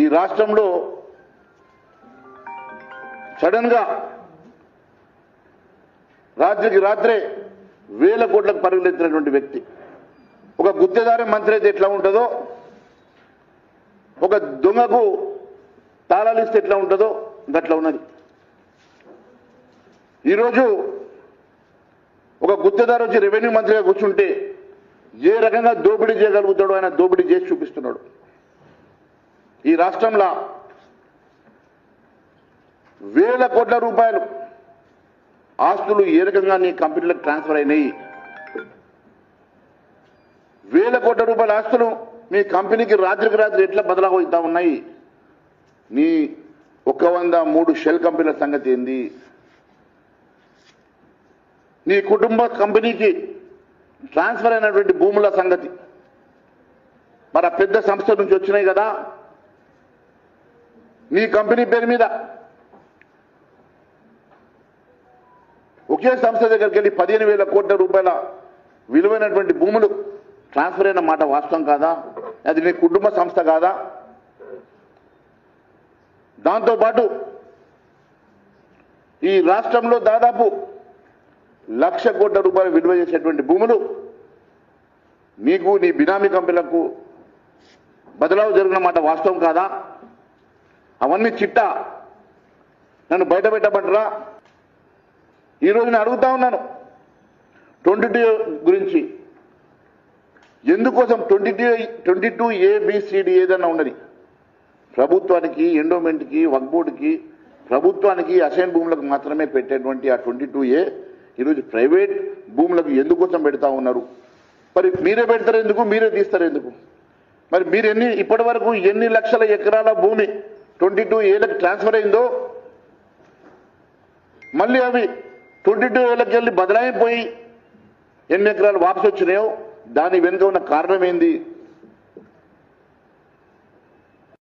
ఈ రాష్ట్రంలో సడన్ గా రాత్రికి రాత్రే వేల కోట్లకు పరుగులెత్తినటువంటి వ్యక్తి. ఒక గుత్తేదారి మంత్రి అయితే ఎట్లా ఉంటుందో, ఒక దొంగకు తాళాలు ఇస్తే ఎట్లా ఉంటుందో గట్లా ఉన్నది. ఈరోజు ఒక గుత్తేదారు వచ్చి రెవెన్యూ మంత్రిగా కూర్చుంటే ఏ రకంగా దోపిడీ చేయగలుగుతాడో ఆయన దోపిడీ చేసి చూపిస్తున్నాడు. ఈ రాష్ట్రంలో వేల కోట్ల రూపాయలు ఆస్తులు ఏ రకంగా నీ కంపెనీలకు ట్రాన్స్ఫర్ అయినాయి, వేల కోట్ల రూపాయల ఆస్తులు మీ కంపెనీకి రాత్రికి రాత్రి ఎట్లా బదలాగవుతా ఉన్నాయి, నీ 103 షెల్ కంపెనీల సంగతి ఏంది, నీ కుటుంబ కంపెనీకి ట్రాన్స్ఫర్ అయినటువంటి భూముల సంగతి మరి ఆ పెద్ద సంస్థ నుంచి వచ్చినాయి కదా, నీ కంపెనీ పేరు మీద ఒకే సంస్థ దగ్గరికి వెళ్ళి 15,000 కోట్ల రూపాయల విలువైనటువంటి భూములు ట్రాన్స్ఫర్ అయిన మాట వాస్తవం కాదా? అది నీ కుటుంబ సంస్థ కాదా? దాంతోపాటు ఈ రాష్ట్రంలో దాదాపు 1,00,000 కోట్ల రూపాయలు విలువ చేసేటువంటి భూములు నీకు నీ బినామీ కంపెనీలకు బదలావు జరిగిన మాట వాస్తవం కాదా? అవన్నీ చిట్టా నన్ను బయట పెట్టమంటారా? ఈరోజు నేను అడుగుతా ఉన్నాను 22 గురించి. ఎందుకోసం 22 ABCD ఏదన్నా ఉన్నది ప్రభుత్వానికి, ఎండోమెంట్కి, వక్ఫ్ బోర్డుకి, ప్రభుత్వానికి అసైన్ భూములకు మాత్రమే పెట్టేటువంటి ఆ 22A ఈరోజు ప్రైవేట్ భూములకు ఎందుకోసం పెడతా ఉన్నారు? మరి మీరే పెడతారు ఎందుకు, మీరే తీస్తారు ఎందుకు? మరి మీరు ఇప్పటి వరకు ఎన్ని లక్షల ఎకరాల భూమి 22Aలకు ట్రాన్స్ఫర్ అయిందో, మళ్ళీ అవి 22Aలకు వెళ్ళి బదలాయిపోయి ఎన్ని ఎకరాలు వాపసు వచ్చినాయో దాని వెనుక ఉన్న కారణం ఏంది?